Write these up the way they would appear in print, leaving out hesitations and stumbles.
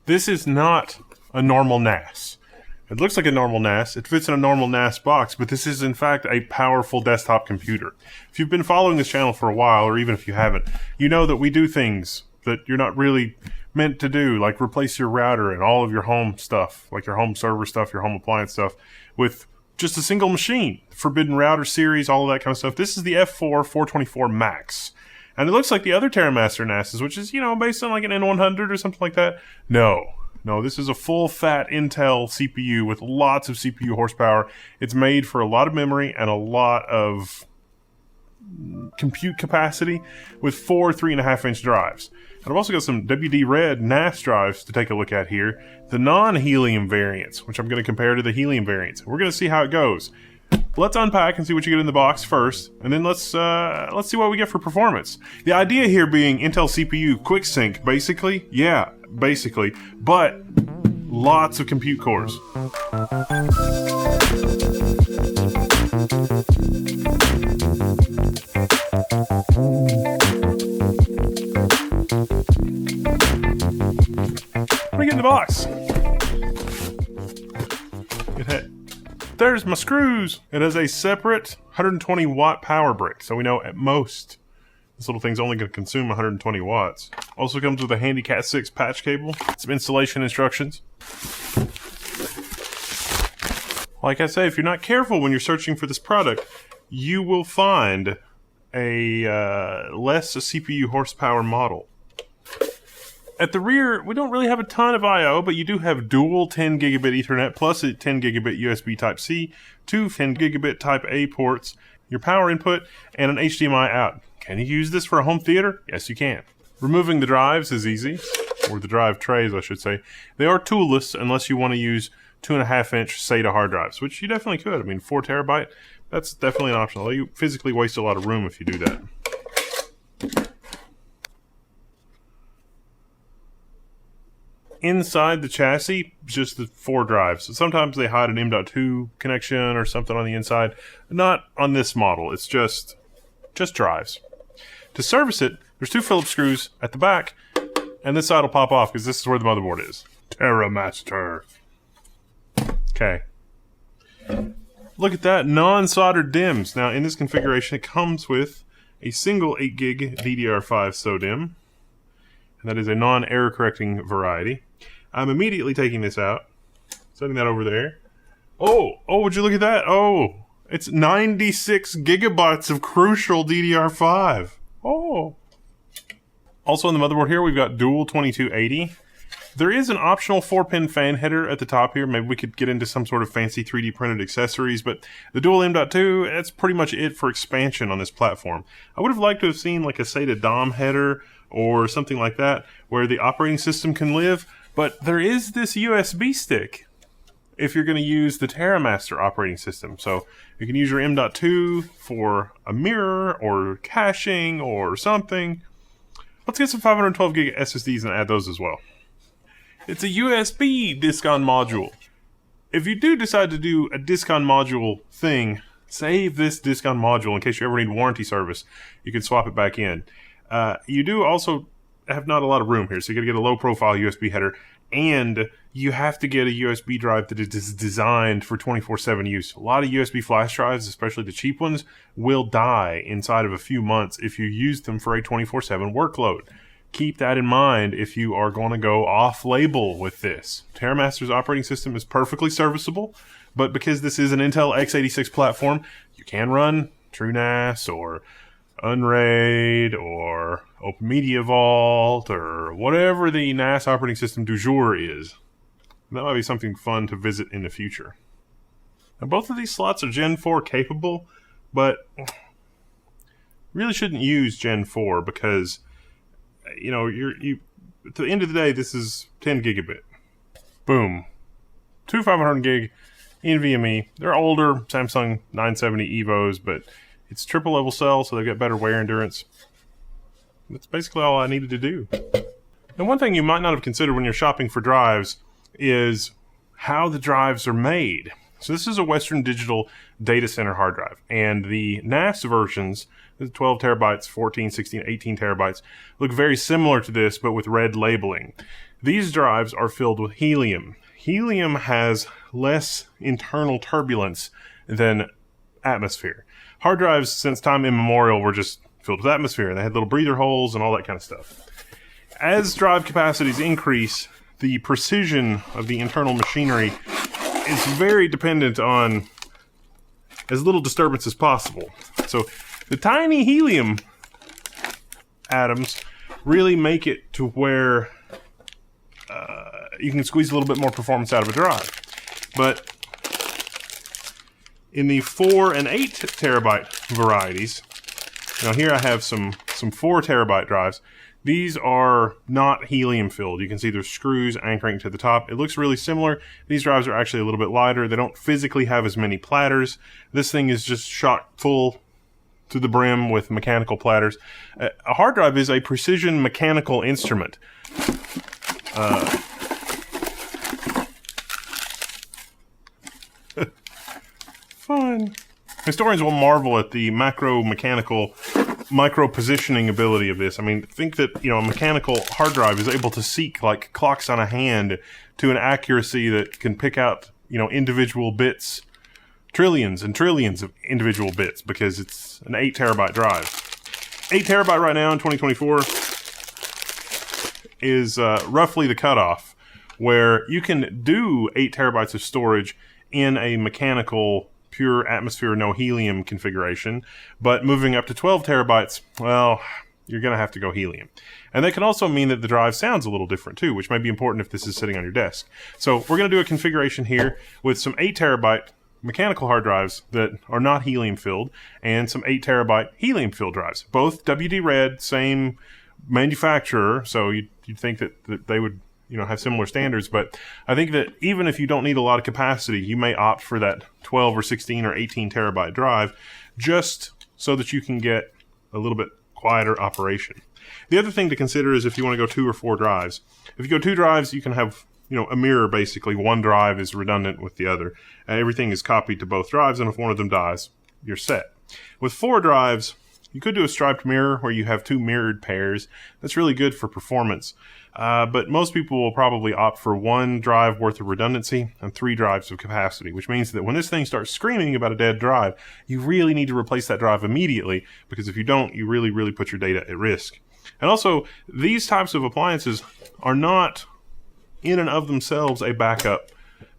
This is not a normal NAS. It looks like a normal NAS. It fits in a normal NAS box, but this is in fact a powerful desktop computer. If you've been following this channel for a while, or even if you haven't, you know that we do things that you're not really meant to do, like replace your router and all of your home stuff, like your home server stuff, your home appliance stuff, with just a single machine. Forbidden Router series, all of that kind of stuff. This is the F4-424 Max. And it looks like the other TerraMaster NASs, which is, based on like an N100 or something like that. No, this is a full-fat Intel CPU with lots of CPU horsepower. It's made for a lot of memory and a lot of compute capacity with 4 3.5-inch drives. And I've also got some WD Red NAS drives to take a look at here. The non-helium variants, which I'm going to compare to the helium variants. We're going to see how it goes. Let's unpack and see what you get in the box first, and then let's see what we get for performance. The idea here being Intel CPU quick sync, basically. Yeah, basically. But lots of compute cores. What do we get in the box? There's my screws. It has a separate 120 watt power brick, so we know at most this little thing's only going to consume 120 watts. Also comes with a handy Cat 6 patch cable, some installation instructions. Like I say, if you're not careful when you're searching for this product, you will find a less CPU horsepower model. At the rear, we don't really have a ton of I/O, but you do have dual 10 gigabit Ethernet plus a 10 gigabit USB Type-C, two 10 gigabit Type-A ports, your power input, and an HDMI out. Can you use this for a home theater? Yes, you can. Removing the drives is easy, or the drive trays, I should say. They are toolless unless you want to use 2.5-inch SATA hard drives, which you definitely could. I mean, 4 terabyte, that's definitely an option. Although you physically waste a lot of room if you do that. Inside the chassis, just the 4 drives. So sometimes they hide an M.2 connection or something on the inside. Not on this model. It's just drives. To service it, there's 2 Phillips screws at the back, and this side will pop off because this is where the motherboard is. TerraMaster. Okay. Look at that, non-soldered DIMMs. Now, in this configuration, it comes with a single 8 gig DDR5 SODIMM, and that is a non-error correcting variety. I'm immediately taking this out, setting that over there. Oh, would you look at that? Oh, it's 96 gigabytes of crucial DDR5. Oh. Also on the motherboard here, we've got dual 2280. There is an optional 4-pin fan header at the top here. Maybe we could get into some sort of fancy 3D printed accessories, but the dual M.2, that's pretty much it for expansion on this platform. I would have liked to have seen like a SATA DOM header or something like that where the operating system can live, but there is this USB stick if you're going to use the TerraMaster operating system. So you can use your M.2 for a mirror or caching or something. Let's get some 512 gig SSDs and add those as well. It's a USB disk-on module. If you do decide to do a disk-on module thing, save this disk-on module in case you ever need warranty service. You can swap it back in. You do also have not a lot of room here, so you got to get a low-profile USB header, and you have to get a USB drive that is designed for 24/7 use. A lot of USB flash drives, especially the cheap ones, will die inside of a few months if you use them for a 24/7 workload. Keep that in mind if you are going to go off-label with this. TerraMaster's operating system is perfectly serviceable, but because this is an Intel x86 platform, you can run TrueNAS or Unraid or Open Media Vault or whatever the NAS operating system du jour is. That might be something fun to visit in the future. Now, both of these slots are Gen 4 capable, but really shouldn't use Gen 4 because at the end of the day, this is 10 gigabit. Boom. 2 500 gig NVMe. They're older Samsung 970 EVOs, but it's triple level cell, so they've got better wear endurance. That's basically all I needed to do. And one thing you might not have considered when you're shopping for drives is how the drives are made. So this is a Western Digital data center hard drive, and the NAS versions, the 12 terabytes, 14, 16, 18 terabytes, look very similar to this, but with red labeling. These drives are filled with helium. Helium has less internal turbulence than atmosphere. Hard drives, since time immemorial, were just filled with atmosphere, and they had little breather holes and all that kind of stuff. As drive capacities increase, the precision of the internal machinery is very dependent on as little disturbance as possible. So the tiny helium atoms really make it to where you can squeeze a little bit more performance out of a drive. But in the 4 and 8 terabyte varieties, now here I have some 4 terabyte drives. These are not helium filled. You can see there's screws anchoring to the top. It looks really similar. These drives are actually a little bit lighter. They don't physically have as many platters. This thing is just shot full to the brim with mechanical platters. A hard drive is a precision mechanical instrument. Fun. Historians will marvel at the macro-mechanical micro-positioning ability of this. I mean, think that, a mechanical hard drive is able to seek like clocks on a hand to an accuracy that can pick out, individual bits, trillions and trillions of individual bits, because it's an 8 terabyte drive. 8 terabyte right now in 2024 is roughly the cutoff, where you can do 8 terabytes of storage in a mechanical pure atmosphere, no helium configuration, but moving up to 12 terabytes, well, you're going to have to go helium. And that can also mean that the drive sounds a little different too, which might be important if this is sitting on your desk. So we're going to do a configuration here with some 8 terabyte mechanical hard drives that are not helium filled, and some 8 terabyte helium filled drives. Both WD Red, same manufacturer, so you'd think that they would have similar standards, but I think that even if you don't need a lot of capacity, you may opt for that 12 or 16 or 18 terabyte drive just so that you can get a little bit quieter operation. The other thing to consider is if you want to go 2 or 4 drives. If you go 2 drives, you can have a mirror basically. One drive is redundant with the other. Everything is copied to both drives, and if one of them dies, you're set. With 4 drives, you could do a striped mirror where you have 2 mirrored pairs. That's really good for performance. But most people will probably opt for 1 drive worth of redundancy and 3 drives of capacity, which means that when this thing starts screaming about a dead drive, you really need to replace that drive immediately, because if you don't, you really, really put your data at risk. And also, these types of appliances are not in and of themselves a backup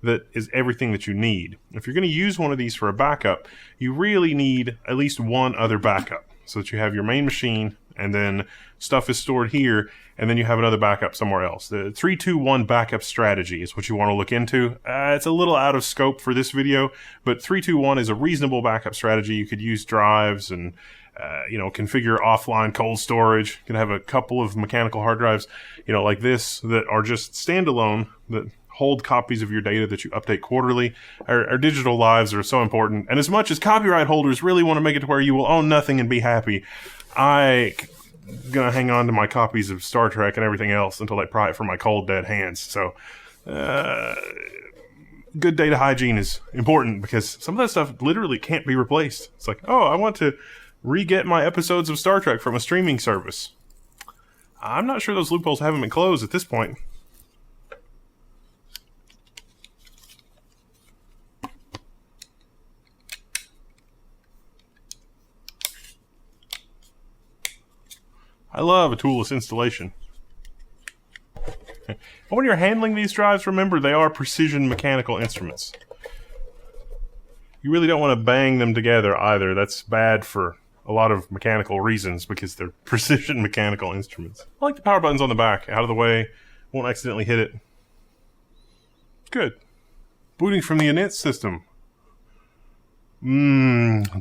that is everything that you need. If you're going to use one of these for a backup, you really need at least one other backup, so that you have your main machine, and then stuff is stored here, and then you have another backup somewhere else. The 3-2-1 backup strategy is what you want to look into. It's a little out of scope for this video, but 3-2-1 is a reasonable backup strategy. You could use drives and configure offline cold storage. You can have a couple of mechanical hard drives, like this, that are just standalone, that hold copies of your data that you update quarterly. Our digital lives are so important, and as much as copyright holders really want to make it to where you will own nothing and be happy, I'm gonna hang on to my copies of Star Trek and everything else until they pry it from my cold, dead hands. So, good data hygiene is important, because some of that stuff literally can't be replaced. It's like, oh, I want to re-get my episodes of Star Trek from a streaming service. I'm not sure those loopholes haven't been closed at this point. I love a toolless installation. And when you're handling these drives, remember they are precision mechanical instruments. You really don't want to bang them together either. That's bad for a lot of mechanical reasons, because they're precision mechanical instruments. I like the power buttons on the back. Out of the way, won't accidentally hit it. Good. Booting from the init system.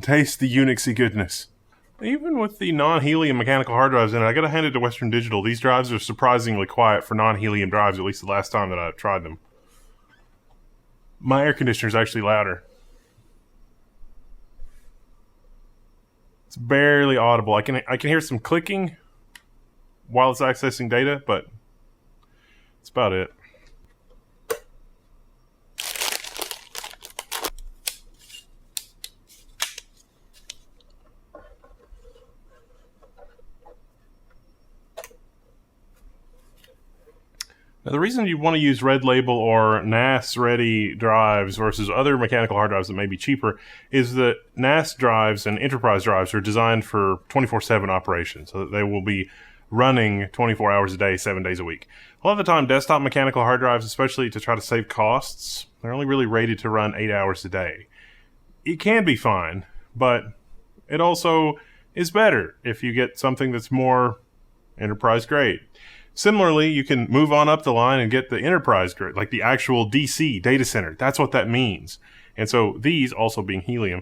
Taste the Unixy goodness. Even with the non-helium mechanical hard drives in it, I gotta hand it to Western Digital. These drives are surprisingly quiet for non-helium drives, at least the last time that I tried them. My air conditioner is actually louder. It's barely audible. I can hear some clicking while it's accessing data, but that's about it. Now, the reason you want to use Red Label or NAS-ready drives versus other mechanical hard drives that may be cheaper is that NAS drives and enterprise drives are designed for 24/7 operation, so that they will be running 24 hours a day, 7 days a week. A lot of the time, desktop mechanical hard drives, especially to try to save costs, they're only really rated to run 8 hours a day. It can be fine, but it also is better if you get something that's more enterprise grade. Similarly, you can move on up the line and get the enterprise grade, like the actual DC data center. That's what that means. And so these, also being helium,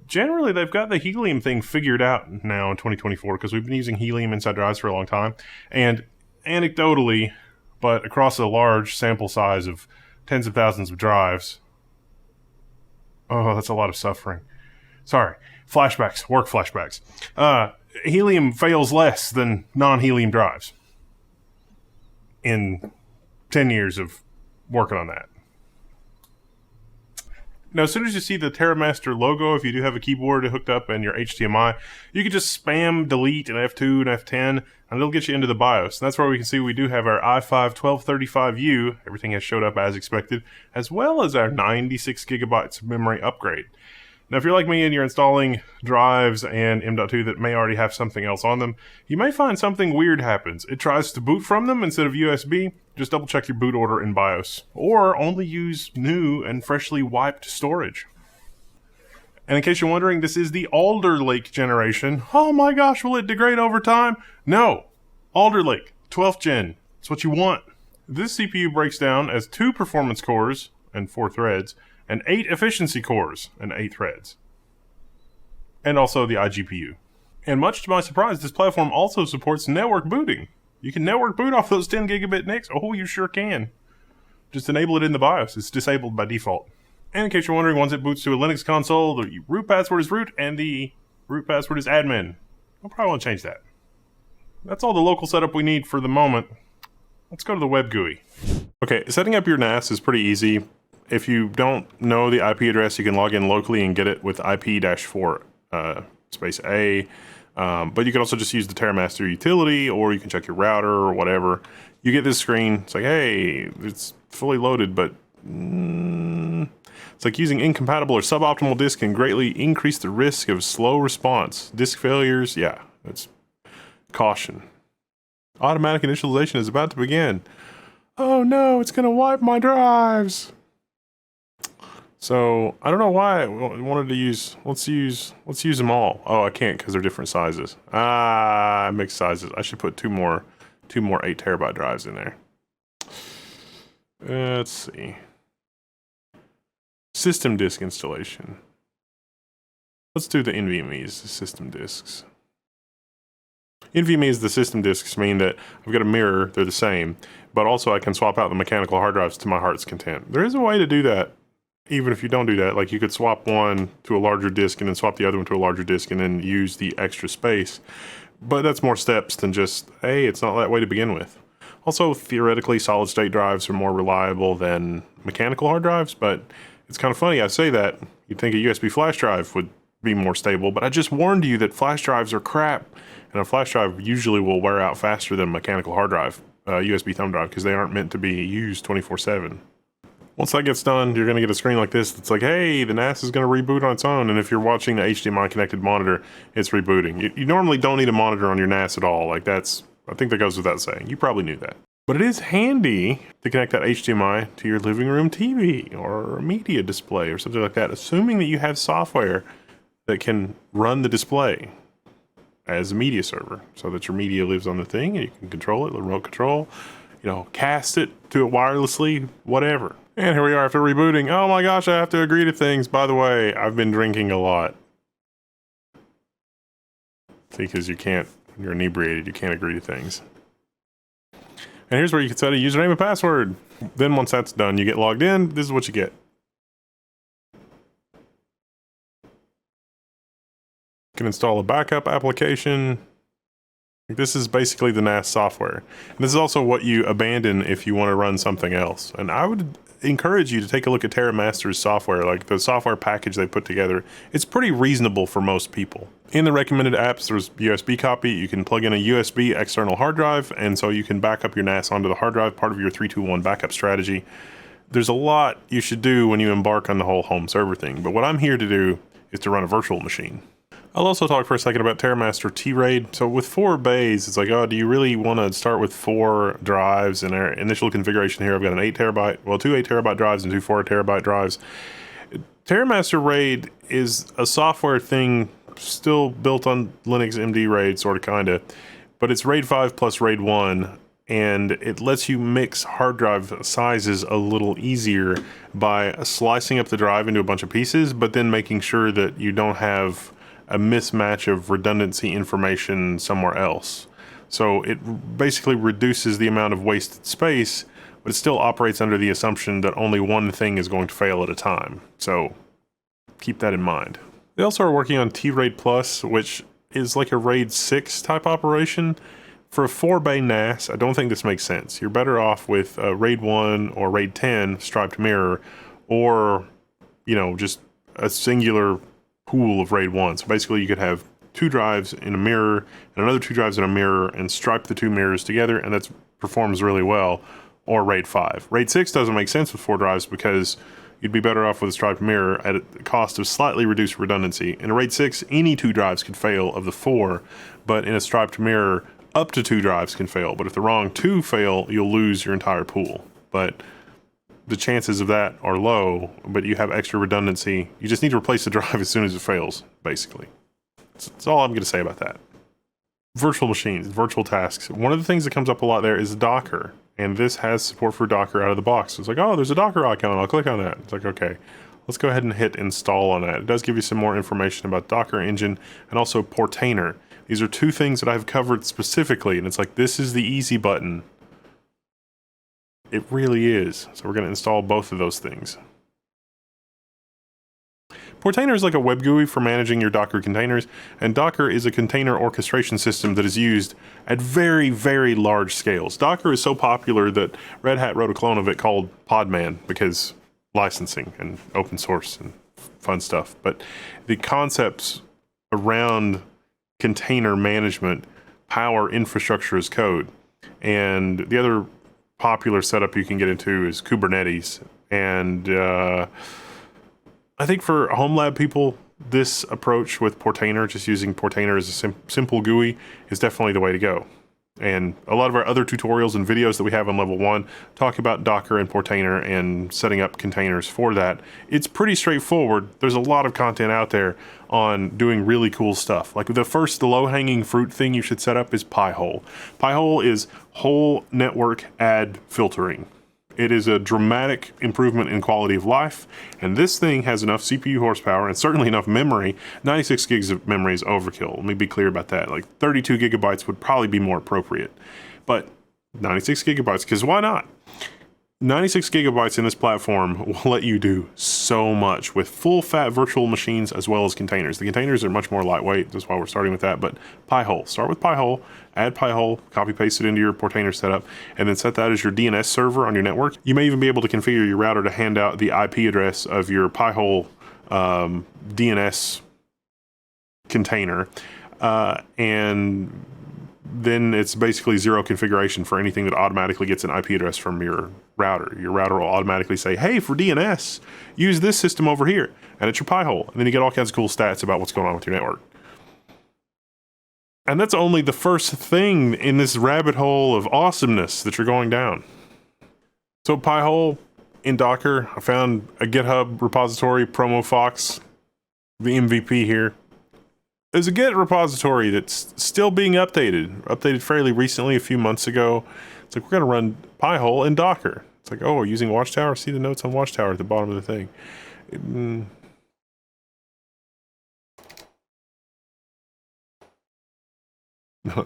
generally they've got the helium thing figured out now in 2024 because we've been using helium inside drives for a long time. And anecdotally, but across a large sample size of tens of thousands of drives, oh, that's a lot of suffering. Sorry. Flashbacks, work flashbacks. Helium fails less than non-helium drives in 10 years of working on that. Now, as soon as you see the TerraMaster logo, if you do have a keyboard hooked up and your HDMI, you can just spam delete an F2 and F10, and it'll get you into the BIOS. And that's where we can see we do have our i5-1235U. Everything has showed up as expected, as well as our 96 gigabytes of memory upgrade. Now, if you're like me and you're installing drives and M.2 that may already have something else on them, you may find something weird happens. It tries to boot from them instead of USB. Just double check your boot order in BIOS. Or only use new and freshly wiped storage. And in case you're wondering, this is the Alder Lake generation. Oh my gosh, will it degrade over time? No. Alder Lake, 12th gen. That's what you want. This CPU breaks down as 2 performance cores and 4 threads, and 8 efficiency cores and 8 threads. And also the iGPU. And much to my surprise, this platform also supports network booting. You can network boot off those 10 gigabit NICs. Oh, you sure can. Just enable it in the BIOS. It's disabled by default. And in case you're wondering, once it boots to a Linux console, the root password is root and the root password is admin. I'll probably want to change that. That's all the local setup we need for the moment. Let's go to the web GUI. Okay, setting up your NAS is pretty easy. If you don't know the IP address, you can log in locally and get it with IP-4 space A. But you can also just use the TerraMaster utility, or you can check your router or whatever. You get this screen. It's like, hey, it's fully loaded, but it's like using incompatible or suboptimal disk can greatly increase the risk of slow response. Disk failures, yeah, it's caution. Automatic initialization is about to begin. Oh no, it's gonna wipe my drives. So I don't know why I wanted to use. Let's use them all. Oh, I can't because they're different sizes. I mixed sizes. I should put two more 8 terabyte drives in there. Let's see. System disk installation. Let's do the NVMe's, the system disks. NVMe's, the system disks mean that I've got a mirror. They're the same, but also I can swap out the mechanical hard drives to my heart's content. There is a way to do that. Even if you don't do that, like you could swap one to a larger disk and then swap the other one to a larger disk and then use the extra space. But that's more steps than just, hey, it's not that way to begin with. Also, theoretically, solid state drives are more reliable than mechanical hard drives, but it's kind of funny I say that. You'd think a USB flash drive would be more stable, but I just warned you that flash drives are crap, and a flash drive usually will wear out faster than a mechanical hard drive, USB thumb drive, because they aren't meant to be used 24/7. Once that gets done, you're going to get a screen like this that's like, hey, the NAS is going to reboot on its own, and if you're watching the HDMI connected monitor, it's rebooting. You normally don't need a monitor on your NAS at all. Like I think that goes without saying. You probably knew that. But it is handy to connect that HDMI to your living room TV or a media display or something like that, assuming that you have software that can run the display as a media server so that your media lives on the thing and you can control it, the remote control, cast it to it wirelessly, whatever. And here we are after rebooting. Oh my gosh, I have to agree to things. By the way, I've been drinking a lot. See, because when you're inebriated, you can't agree to things. And here's where you can set a username and password. Then once that's done, you get logged in. This is what you get. You can install a backup application. This is basically the NAS software. And this is also what you abandon if you want to run something else. And I would encourage you to take a look at TerraMaster's software, like the software package they put together. It's pretty reasonable for most people. In the recommended apps, there's USB copy. You can plug in a USB external hard drive, and so you can back up your NAS onto the hard drive, part of your 3-2-1 backup strategy. There's a lot you should do when you embark on the whole home server thing, but what I'm here to do is to run a virtual machine. I'll also talk for a second about TerraMaster T-RAID. So with 4 bays, it's like, oh, do you really want to start with 4 drives? In our initial configuration here, I've got an 8 terabyte, well, 2 8 terabyte drives and 2 4 terabyte drives. TerraMaster RAID is a software thing still built on Linux MD RAID, sort of, kind of, but it's RAID 5 plus RAID 1, and it lets you mix hard drive sizes a little easier by slicing up the drive into a bunch of pieces, but then making sure that you don't have a mismatch of redundancy information somewhere else. So it basically reduces the amount of wasted space, but it still operates under the assumption that only one thing is going to fail at a time. So keep that in mind. They also are working on T-RAID Plus, which is like a RAID 6 type operation. For a 4-bay NAS, I don't think this makes sense. You're better off with RAID 1 or RAID 10 striped mirror, or, you know, just a singular pool of RAID 1. So basically you could have 2 drives in a mirror and another 2 drives in a mirror and stripe the 2 mirrors together, and that performs really well. Or RAID 5. RAID 6 doesn't make sense with 4 drives because you'd be better off with a striped mirror at a cost of slightly reduced redundancy. In a RAID 6, any 2 drives could fail of the 4, but in a striped mirror, up to 2 drives can fail. But if the wrong 2 fail, you'll lose your entire pool. But the chances of that are low, but you have extra redundancy. You just need to replace the drive as soon as it fails, basically. That's all I'm going to say about that. Virtual machines, virtual tasks. One of the things that comes up a lot there is Docker, and this has support for Docker out of the box. It's like, oh, there's a Docker icon, I'll click on that. It's like, okay, let's go ahead and hit install on that. It does give you some more information about Docker Engine and also Portainer. These are 2 things that I've covered specifically, and it's like, this is the easy button. It really is. So we're going to install both of those things. Portainer is like a web GUI for managing your Docker containers, and Docker is a container orchestration system that is used at very, very large scales. Docker is so popular that Red Hat wrote a clone of it called Podman, because licensing and open source and fun stuff. But the concepts around container management power infrastructure as code. And the other popular setup you can get into is Kubernetes. And I think for Homelab people, this approach with Portainer, just using Portainer as a simple GUI, is definitely the way to go. And a lot of our other tutorials and videos that we have on level 1 talk about Docker and Portainer and setting up containers for that. It's pretty straightforward. There's a lot of content out there on doing really cool stuff. Like the low-hanging fruit thing you should set up is Pi-hole. Pi-hole is whole network ad filtering. It is a dramatic improvement in quality of life, and this thing has enough CPU horsepower and certainly enough memory. 96 gigs of memory is overkill. Let me be clear about that. Like 32 gigabytes would probably be more appropriate, but 96 gigabytes, because why not? 96 gigabytes in this platform will let you do so much with full fat virtual machines as well as containers. The containers are much more lightweight. That's why we're starting with that. But Pi-hole, start with Pi-hole, add Pi-hole, copy paste it into your Portainer setup, and then set that as your DNS server on your network. You may even be able to configure your router to hand out the IP address of your Pi-hole DNS container, and then it's basically zero configuration for anything that automatically gets an IP address from your router. Your router will automatically say, hey, for DNS, use this system over here, and it's your Pi-hole. And then you get all kinds of cool stats about what's going on with your network. And that's only the first thing in this rabbit hole of awesomeness that you're going down. So Pi-hole in Docker, I found a GitHub repository, PromoFox, the MVP here. There's a Git repository that's still being updated fairly recently, a few months ago. It's like, we're going to run Pi-hole in Docker. It's like, oh, we're using Watchtower? See the notes on Watchtower at the bottom of the thing.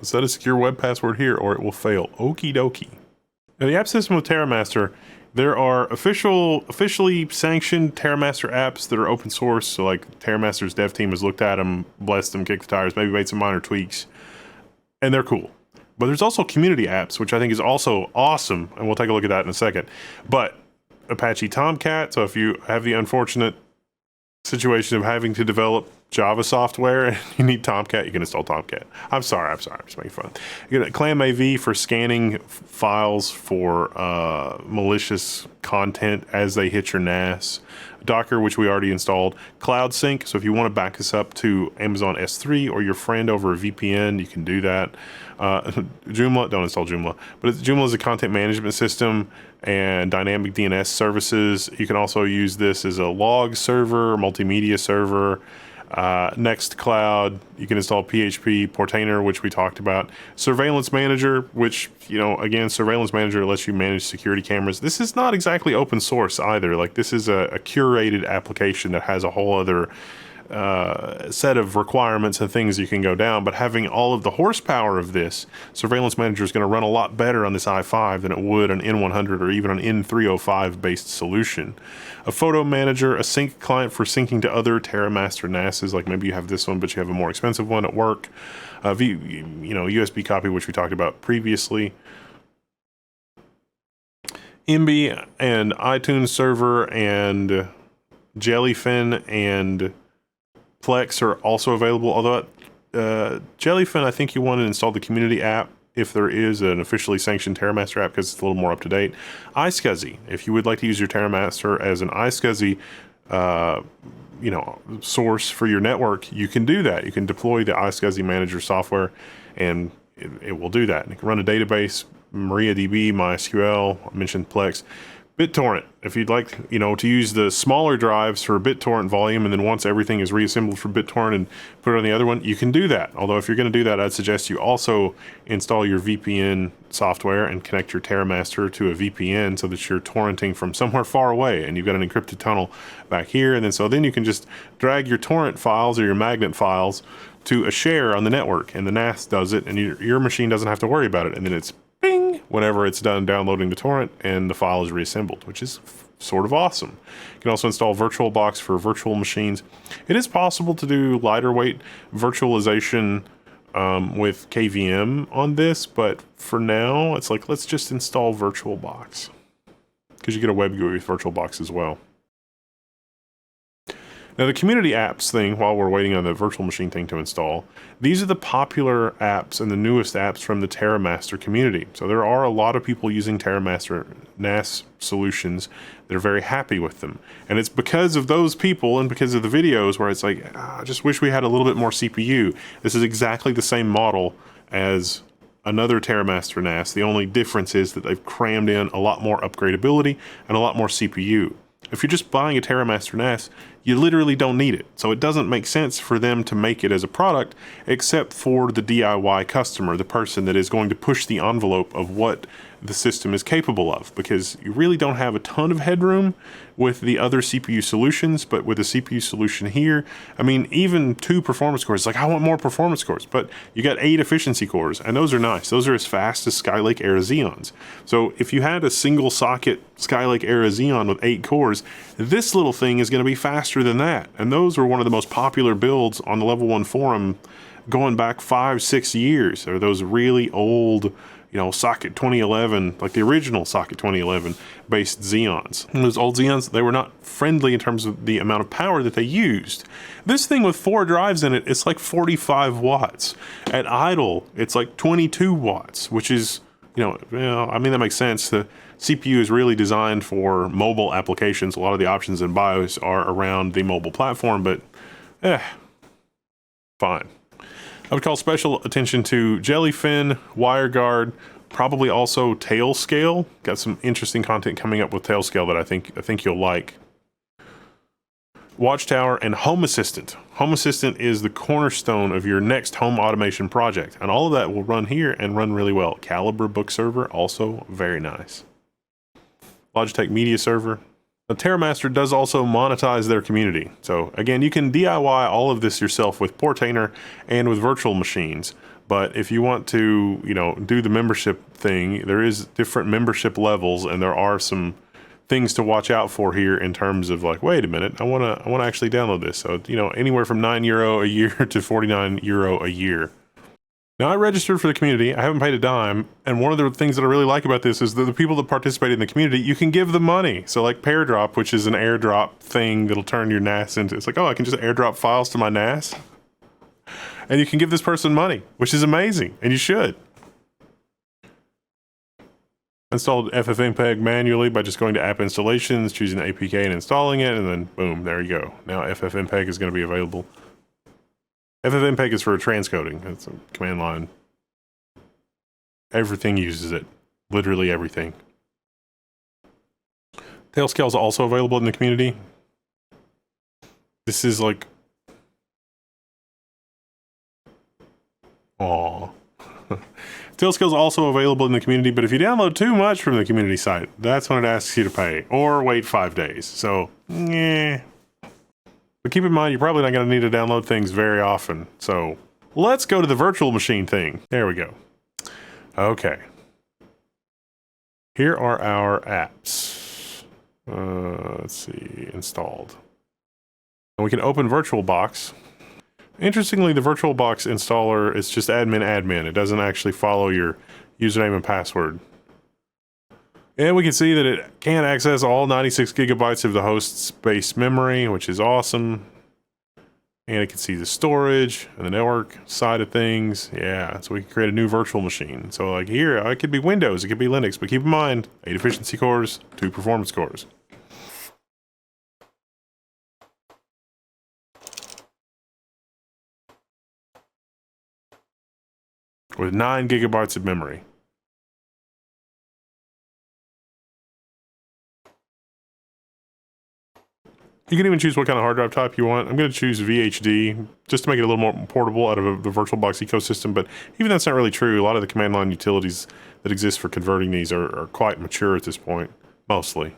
Set a secure web password here or it will fail. Okie dokie. Now, the app system with TerraMaster, there are officially sanctioned TerraMaster apps that are open source. So like TerraMaster's dev team has looked at them, blessed them, kicked the tires, maybe made some minor tweaks, and they're cool. But there's also community apps, which I think is also awesome, and we'll take a look at that in a second. But Apache Tomcat. So if you have the unfortunate situation of having to develop Java software and you need Tomcat, you can install Tomcat. I'm sorry, I'm just making fun. You get ClamAV for scanning files for malicious content as they hit your NAS. Docker, which we already installed. Cloud Sync, so if you want to back this up to Amazon S3 or your friend over a VPN, you can do that. Joomla, don't install Joomla, but Joomla is a content management system and dynamic DNS services. You can also use this as a log server, multimedia server. Nextcloud, you can install PHP, Portainer, which we talked about. Surveillance Manager, which, you know, again, Surveillance Manager lets you manage security cameras. This is not exactly open source either. Like, this is a curated application that has a whole other set of requirements and things you can go down, but having all of the horsepower of this, Surveillance Manager is going to run a lot better on this i5 than it would an N100 or even an N305 based solution. A Photo Manager, a sync client for syncing to other TerraMaster NASs, like maybe you have this one but you have a more expensive one at work. USB copy, which we talked about previously. Emby and iTunes Server and Jellyfin and Plex are also available, although Jellyfin, I think you want to install the community app if there is an officially sanctioned TerraMaster app, because it's a little more up to date. iSCSI, if you would like to use your TerraMaster as an iSCSI source for your network, you can do that. You can deploy the iSCSI Manager software and it will do that. And you can run a database, MariaDB, MySQL, I mentioned Plex. BitTorrent, if you'd like, to use the smaller drives for BitTorrent volume, and then once everything is reassembled for BitTorrent and put it on the other one, you can do that. Although if you're going to do that, I'd suggest you also install your VPN software and connect your TerraMaster to a VPN so that you're torrenting from somewhere far away and you've got an encrypted tunnel back here. And then you can just drag your torrent files or your magnet files to a share on the network, and the NAS does it, and your machine doesn't have to worry about it. And then it's bing whenever it's done downloading the torrent and the file is reassembled, which is sort of awesome. You can also install VirtualBox for virtual machines. It is possible to do lighter weight virtualization with KVM on this, but for now it's like, let's just install VirtualBox, because you get a web GUI with VirtualBox as well. Now, the community apps thing, while we're waiting on the virtual machine thing to install, these are the popular apps and the newest apps from the TerraMaster community. So there are a lot of people using TerraMaster NAS solutions that are very happy with them. And it's because of those people and because of the videos where it's like, I just wish we had a little bit more CPU. This is exactly the same model as another TerraMaster NAS. The only difference is that they've crammed in a lot more upgradability and a lot more CPU. If you're just buying a TerraMaster NAS, you literally don't need it. So it doesn't make sense for them to make it as a product, except for the DIY customer, the person that is going to push the envelope of what the system is capable of, because you really don't have a ton of headroom with the other CPU solutions, but with a CPU solution here, I mean, even 2 performance cores, like I want more performance cores, but you got 8 efficiency cores, and those are nice. Those are as fast as Skylake Era Xeons. So if you had a single socket Skylake Era Xeon with 8 cores, this little thing is going to be faster than that. And those were one of the most popular builds on the Level 1 forum going back 5-6 years. Or those really old, socket 2011, like the original socket 2011 based Xeons. And those old Xeons, they were not friendly in terms of the amount of power that they used. This thing with 4 drives in it, it's like 45 watts. At idle, it's like 22 watts, which is, that makes sense. The CPU is really designed for mobile applications. A lot of the options in BIOS are around the mobile platform, but fine. I would call special attention to Jellyfin, WireGuard, probably also Tailscale. Got some interesting content coming up with Tailscale that I think you'll like. Watchtower and Home Assistant. Home Assistant is the cornerstone of your next home automation project, and all of that will run here and run really well. Calibre book server, also very nice. Logitech Media Server. Now, TerraMaster does also monetize their community. So again, you can DIY all of this yourself with Portainer and with virtual machines. But if you want to, do the membership thing, there is different membership levels, and there are some things to watch out for here in terms of like, wait a minute, I want to actually download this. So, anywhere from €9 a year to €49 a year. Now, I registered for the community. I haven't paid a dime. And one of the things that I really like about this is that the people that participate in the community, you can give them money. So like PairDrop, which is an airdrop thing that'll turn your NAS into, it's like, oh, I can just airdrop files to my NAS. And you can give this person money, which is amazing. And you should. Installed FFmpeg manually by just going to app installations, choosing the APK and installing it. And then boom, there you go. Now FFmpeg is going to be available. FFmpeg is for transcoding. It's a command line. Everything uses it. Literally everything. Tailscale is also available in the community. This is like... Aww. Tailscale is also available in the community, but if you download too much from the community site, that's when it asks you to pay. Or wait 5 days. So, yeah. But keep in mind, you're probably not going to need to download things very often. So let's go to the virtual machine thing. There we go. Okay. Here are our apps. Let's see, installed. And we can open VirtualBox. Interestingly, the VirtualBox installer is just admin. It doesn't actually follow your username and password. And we can see that it can access all 96 gigabytes of the host's base memory, which is awesome. And it can see the storage and the network side of things. Yeah, so we can create a new virtual machine. So like here, it could be Windows, it could be Linux, but keep in mind, 8 efficiency cores, 2 performance cores. With 9 gigabytes of memory. You can even choose what kind of hard drive type you want. I'm going to choose VHD just to make it a little more portable out of the VirtualBox ecosystem, but even that's not really true. A lot of the command line utilities that exist for converting these are quite mature at this point, mostly.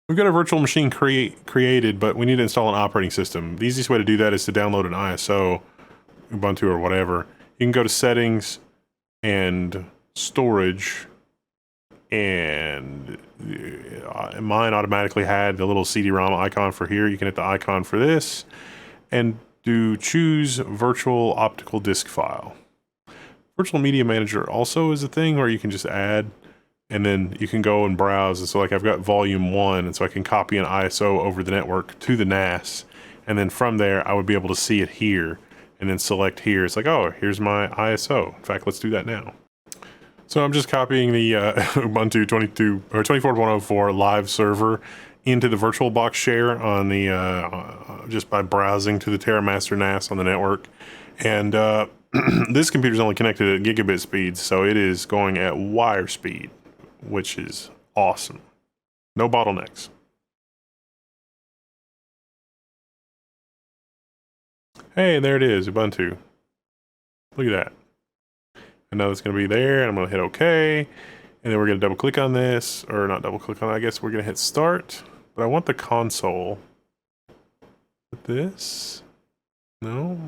We've got a virtual machine created, but we need to install an operating system. The easiest way to do that is to download an ISO, Ubuntu or whatever. You can go to settings and storage, and mine automatically had the little CD-ROM icon for here. You can hit the icon for this and do choose virtual optical disk file. Virtual Media Manager also is a thing where you can just add, and then you can go and browse. And so like I've got volume 1, and so I can copy an ISO over the network to the NAS. And then from there, I would be able to see it here and then select here. It's like, oh, here's my ISO. In fact, let's do that now. So I'm just copying the Ubuntu 24.104 live server into the VirtualBox share on the, just by browsing to the TerraMaster NAS on the network. And this computer's only connected at gigabit speeds, so it is going at wire speed, which is awesome. No bottlenecks. Hey, there it is, Ubuntu. Look at that. And now it's going to be there, and I'm going to hit OK. And then we're going to double click on this, or not double click on it, I guess we're going to hit start. But I want the console. With this? No?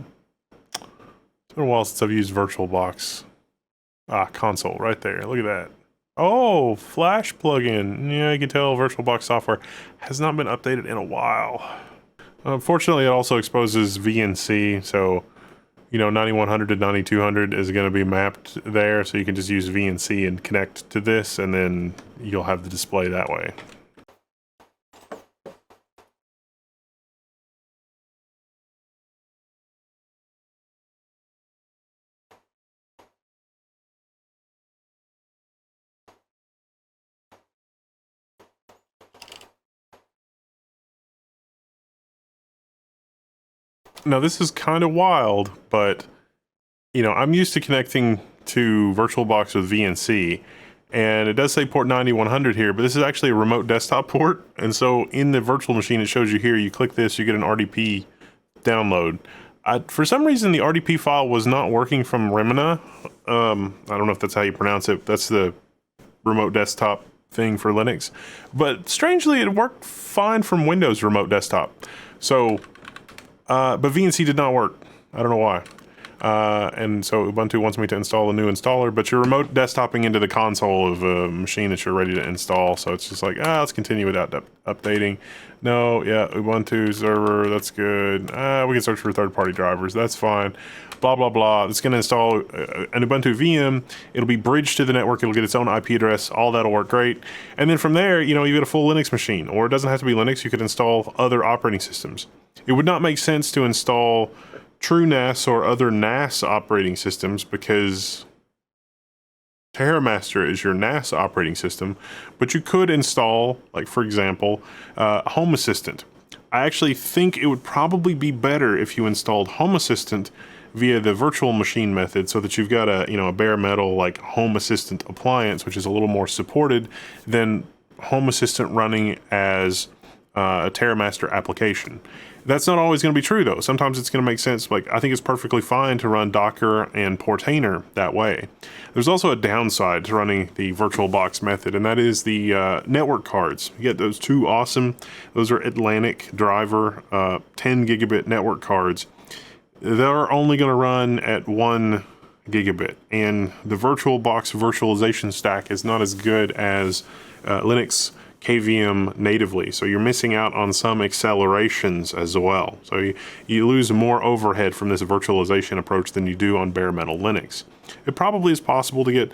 It's been a while since I've used VirtualBox. Ah, console, right there. Look at that. Oh, Flash plugin. Yeah, you can tell VirtualBox software has not been updated in a while. Unfortunately, it also exposes VNC, so, you know, 9100 to 9200 is going to be mapped there, so you can just use VNC and connect to this, and then you'll have the display that way. Now, this is kind of wild, but, you know, I'm used to connecting to VirtualBox with VNC, and it does say port 9100 here, but this is actually a remote desktop port, and so in the virtual machine, it shows you here, you click this, you get an RDP download. For some reason, the RDP file was not working from Remina. I don't know if that's how you pronounce it. That's the remote desktop thing for Linux. But strangely, it worked fine from Windows remote desktop. So... but VNC did not work. I don't know why. and so Ubuntu wants me to install a new installer, but you're remote desktoping into the console of a machine that you're ready to install. So it's just like, let's continue without updating. No, yeah, Ubuntu server, that's good. We can search for third-party drivers, that's fine. Blah, blah, blah. It's going to install an Ubuntu VM. It'll be bridged to the network. It'll get its own IP address. All that'll work great. And then from there, you get a full Linux machine, or it doesn't have to be Linux. You could install other operating systems. It would not make sense to install True NAS or other NAS operating systems because TerraMaster is your NAS operating system, but you could install, like for example, Home Assistant. I actually think it would probably be better if you installed Home Assistant via the virtual machine method, so that you've got a bare metal like Home Assistant appliance, which is a little more supported than Home Assistant running as a TerraMaster application. That's not always going to be true though. Sometimes it's going to make sense. Like, I think it's perfectly fine to run Docker and Portainer that way. There's also a downside to running the VirtualBox method, and that is the network cards. You get those two awesome, those are Atlantic driver 10 gigabit network cards. They're only going to run at 1 gigabit, and the VirtualBox virtualization stack is not as good as Linux KVM natively, so you're missing out on some accelerations as well. So you lose more overhead from this virtualization approach than you do on bare metal Linux. It probably is possible to get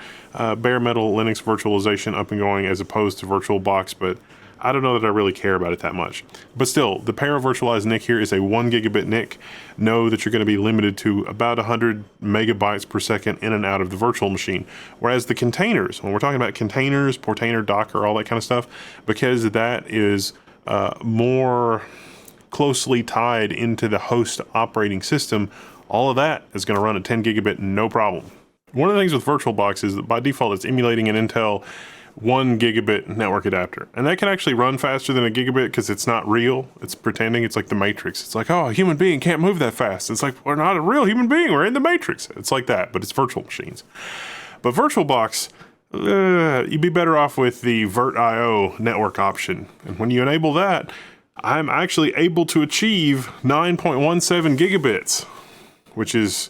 bare metal Linux virtualization up and going as opposed to VirtualBox, but I don't know that I really care about it that much. But still, the para-virtualized NIC here is a 1 gigabit NIC. Know that you're going to be limited to about 100 megabytes per second in and out of the virtual machine. Whereas the containers, when we're talking about containers, Portainer, Docker, all that kind of stuff, because that is more closely tied into the host operating system, all of that is going to run at 10 gigabit no problem. One of the things with VirtualBox is that by default it's emulating an Intel 1 gigabit network adapter, and that can actually run faster than a gigabit because it's not real. It's pretending. It's like the Matrix. It's like, oh, a human being can't move that fast. It's like, we're not a real human being, we're in the Matrix. It's like that, but it's virtual machines. But VirtualBox, you'd be better off with the VirtIO network option, and when you enable that, I'm actually able to achieve 9.17 gigabits, which is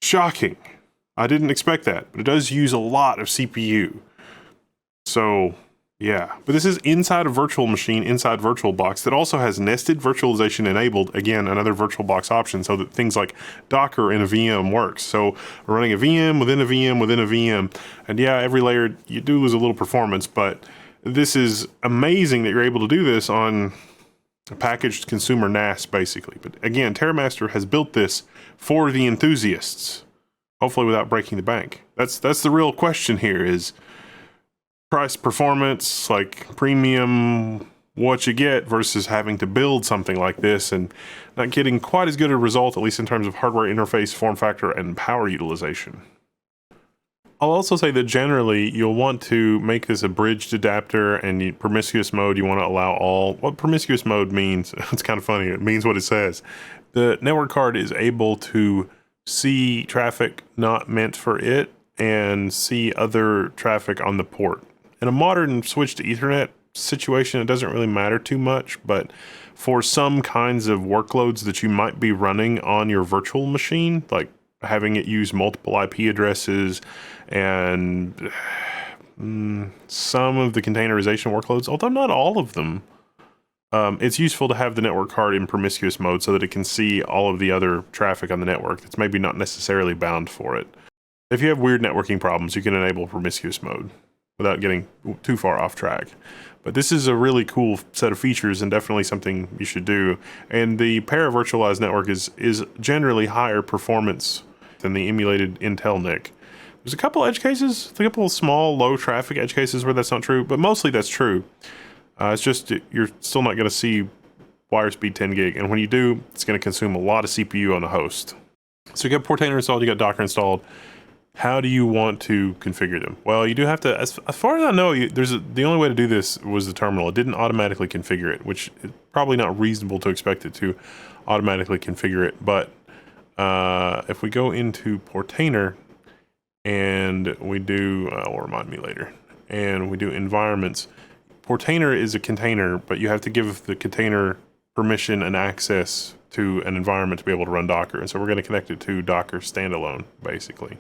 shocking. I didn't expect that, but it does use a lot of CPU. So, yeah, but this is inside a virtual machine, inside VirtualBox, that also has nested virtualization enabled. Again, another VirtualBox option, so that things like Docker in a VM works. So we're running a VM within a VM within a VM. And yeah, every layer, you do lose a little performance, but this is amazing that you're able to do this on a packaged consumer NAS, basically. But again, TerraMaster has built this for the enthusiasts, hopefully without breaking the bank. That's the real question here is, price performance, like premium, what you get versus having to build something like this and not getting quite as good a result, at least in terms of hardware interface, form factor, and power utilization. I'll also say that generally you'll want to make this a bridged adapter, and promiscuous mode, you want to allow all. What promiscuous mode means, it's kind of funny, it means what it says. The network card is able to see traffic not meant for it and see other traffic on the port. In a modern switch to Ethernet situation, it doesn't really matter too much, but for some kinds of workloads that you might be running on your virtual machine, like having it use multiple IP addresses and some of the containerization workloads, although not all of them, it's useful to have the network card in promiscuous mode so that it can see all of the other traffic on the network that's maybe not necessarily bound for it. If you have weird networking problems, you can enable promiscuous mode without getting too far off track. But this is a really cool set of features and definitely something you should do. And the para-virtualized network is generally higher performance than the emulated Intel NIC. There's a couple edge cases, a couple of small, low traffic edge cases where that's not true, but mostly that's true. It's just you're still not going to see wire speed 10 gig. And when you do, it's going to consume a lot of CPU on the host. So you got Portainer installed, you got Docker installed. How do you want to configure them? Well, you do have to, as far as I know, the only way to do this was the terminal. It didn't automatically configure it, which is probably not reasonable to expect it to automatically configure it. But if we go into Portainer and we do, will remind me later, and we do environments, Portainer is a container, but you have to give the container permission and access to an environment to be able to run Docker. And so we're going to connect it to Docker standalone, basically.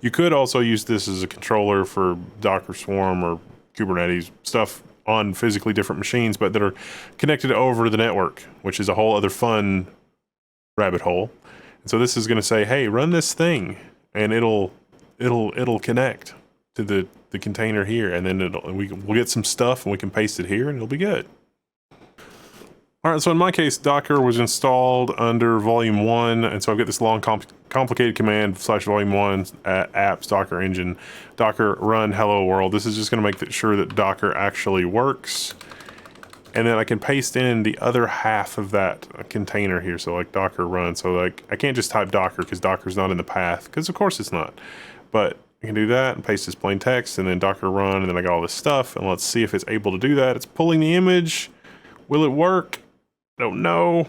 You could also use this as a controller for Docker Swarm or Kubernetes stuff on physically different machines, but that are connected over to the network, which is a whole other fun rabbit hole. And so this is going to say, hey, run this thing, and it'll connect to the container here, and then we'll get some stuff and we can paste it here and it'll be good. All right, so in my case, Docker was installed under volume 1, and so I've got this long complicated command /volume1 apps docker engine docker run hello world. This is just going to make sure that Docker actually works, and then I can paste in the other half of that container here, so like Docker run. So like I can't just type Docker because Docker's not in the path, because of course it's not, but I can do that and paste this plain text and then Docker run, and then I got all this stuff, and let's see if it's able to do that. It's pulling the image. Will it work? I don't know.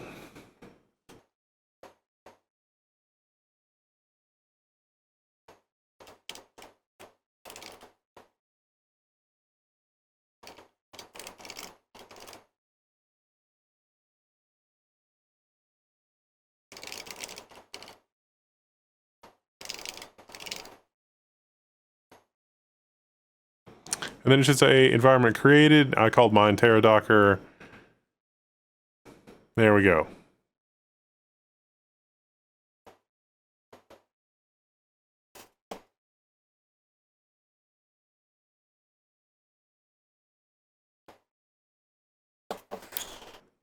And then it should say environment created. I called mine TerraDocker. There we go.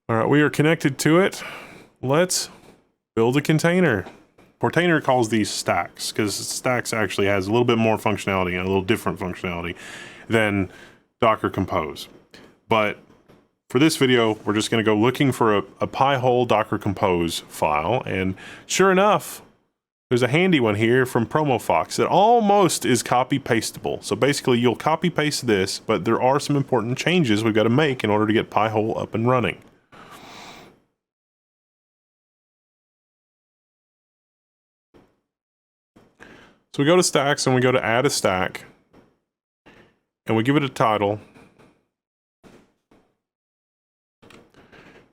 All right, we are connected to it. Let's build a container. Portainer calls these stacks because stacks actually has a little bit more functionality and a little different functionality than Docker Compose. But for this video, we're just going to go looking for a Pi-hole Docker Compose file, and sure enough, there's a handy one here from PromoFox that almost is copy-pastable. So basically, you'll copy-paste this, but there are some important changes we've got to make in order to get Pi-hole up and running. So we go to stacks and we go to add a stack, and we give it a title,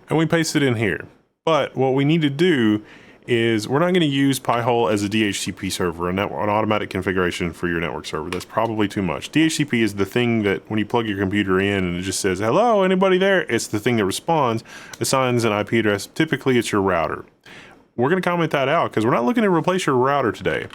and we paste it in here. But what we need to do is we're not going to use Pi-hole as a DHCP server, an automatic configuration for your network server. That's probably too much. DHCP is the thing that when you plug your computer in and it just says, hello, anybody there? It's the thing that responds, assigns an IP address. Typically, it's your router. We're going to comment that out because we're not looking to replace your router today.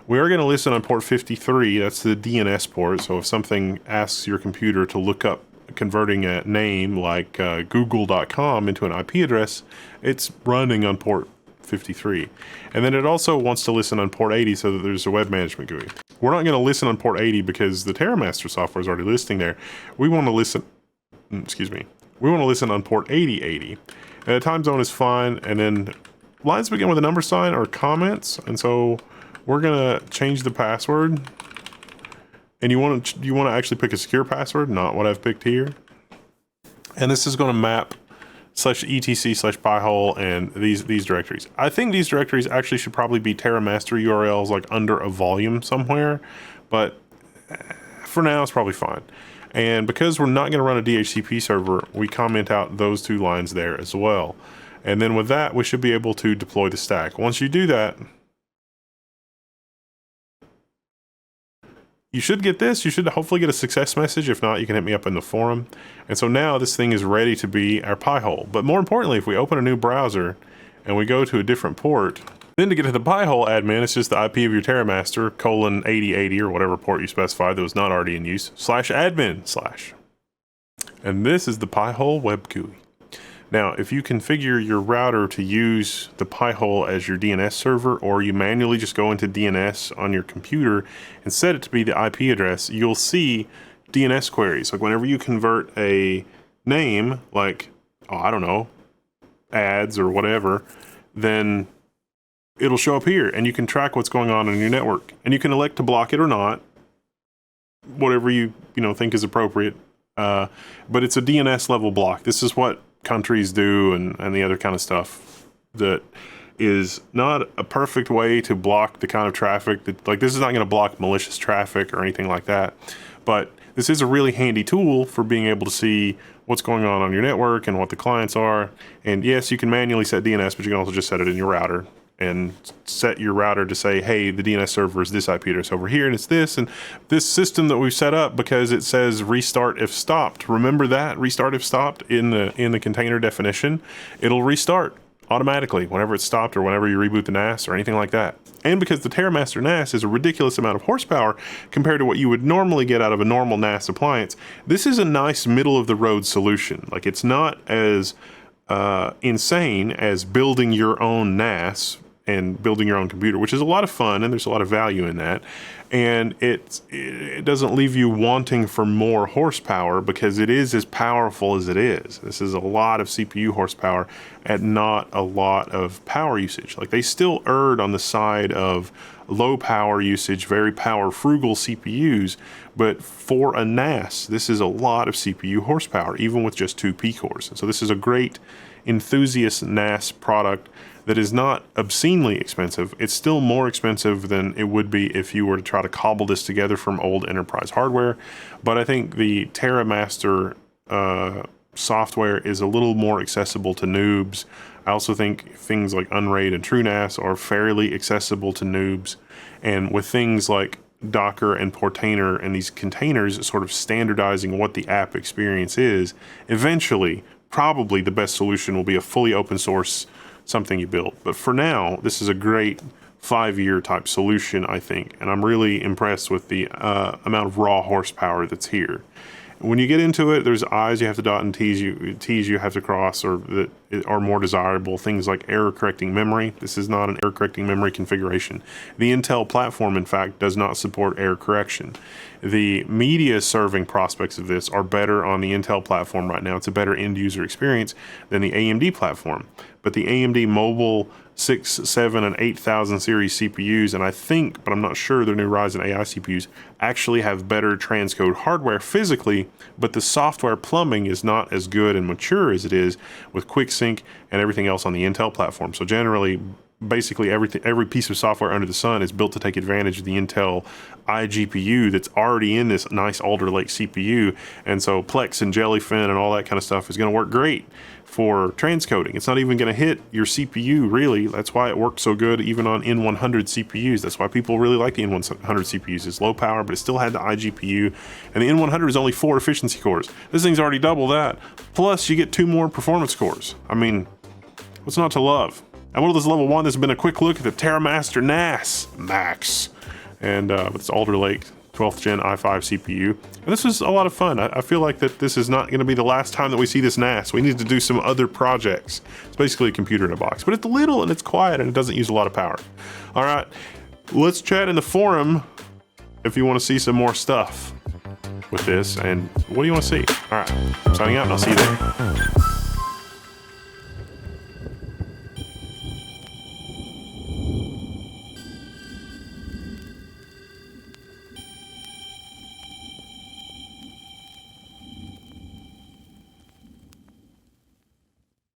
We are going to listen on port 53. That's the DNS port. So if something asks your computer to look up converting a name like google.com into an IP address, it's running on port 53. And then it also wants to listen on port 80 so that there's a web management GUI. We're not going to listen on port 80 because the TerraMaster software is already listening there. We want to listen, we want to listen on port 8080. And the time zone is fine. And then lines begin with a number sign or comments. And so we're going to change the password. And you want to actually pick a secure password, not what I've picked here. And this is going to map /etc/Pi-hole and these directories. I think these directories actually should probably be TerraMaster URLs like under a volume somewhere, but for now it's probably fine. And because we're not going to run a DHCP server, we comment out those two lines there as well. And then with that, we should be able to deploy the stack. Once you do that, you should get this. You should hopefully get a success message. If not, you can hit me up in the forum. And so now this thing is ready to be our Pi-hole. But more importantly, if we open a new browser and we go to a different port, then to get to the Pi-hole admin, it's just the IP of your TerraMaster :8080 or whatever port you specified that was not already in use /admin/. And this is the Pi-hole web GUI. Now, if you configure your router to use the Pi-hole as your DNS server, or you manually just go into DNS on your computer and set it to be the IP address, you'll see DNS queries. Like whenever you convert a name, like, oh, I don't know, ads or whatever, then it'll show up here and you can track what's going on in your network. And you can elect to block it or not, whatever you think is appropriate. But it's a DNS level block. This is what countries do and the other kind of stuff that is not a perfect way to block the kind of traffic that, like, this is not going to block malicious traffic or anything like that, but this is a really handy tool for being able to see what's going on your network and what the clients are. And yes, you can manually set DNS, but you can also just set it in your router and set your router to say, hey, the DNS server is this IP address over here, and it's this. And this system that we've set up, because it says restart if stopped, remember that, restart if stopped in the container definition, it'll restart automatically whenever it's stopped or whenever you reboot the NAS or anything like that. And because the TerraMaster NAS is a ridiculous amount of horsepower compared to what you would normally get out of a normal NAS appliance, this is a nice middle of the road solution. Like, it's not as insane as building your own NAS and building your own computer, which is a lot of fun and there's a lot of value in that. And it doesn't leave you wanting for more horsepower, because it is as powerful as it is. This is a lot of CPU horsepower at not a lot of power usage. Like, they still erred on the side of low power usage, very power frugal CPUs, but for a NAS, this is a lot of CPU horsepower, even with just 2 P cores. And so this is a great enthusiast NAS product that is not obscenely expensive. It's still more expensive than it would be if you were to try to cobble this together from old enterprise hardware. But I think the TerraMaster software is a little more accessible to noobs. I also think things like Unraid and TrueNAS are fairly accessible to noobs. And with things like Docker and Portainer and these containers sort of standardizing what the app experience is, eventually, probably the best solution will be a fully open source something you build. But for now, this is a great 5-year type solution, I think. And I'm really impressed with the amount of raw horsepower that's here. When you get into it, there's I's you have to dot and T's you have to cross, or that are more desirable. Things like error correcting memory. This is not an error correcting memory configuration. The Intel platform, in fact, does not support error correction. The media serving prospects of this are better on the Intel platform right now. It's a better end user experience than the AMD platform. But the AMD mobile 6, 7, and 8000 series CPUs, and I think, but I'm not sure, their new Ryzen AI CPUs actually have better transcode hardware physically, but the software plumbing is not as good and mature as it is with QuickSync and everything else on the Intel platform. So generally, basically every piece of software under the sun is built to take advantage of the Intel iGPU that's already in this nice Alder Lake CPU. And so Plex and Jellyfin and all that kind of stuff is going to work great for transcoding. It's not even going to hit your CPU, really. That's why it works so good even on N100 CPUs. That's why people really like the N100 CPUs. It's low power, but it still had the iGPU. And the N100 is only 4 efficiency cores. This thing's already double that. Plus, you get 2 more performance cores. I mean, what's not to love? And one of those level 1, this has been a quick look at the TerraMaster NAS Max. And it's Alder Lake 12th gen i5 CPU. And this was a lot of fun. I feel like that this is not going to be the last time that we see this NAS. We need to do some other projects. It's basically a computer in a box, but it's little and it's quiet and it doesn't use a lot of power. All right, let's chat in the forum if you want to see some more stuff with this. And what do you want to see? All right, I'm signing out and I'll see you there.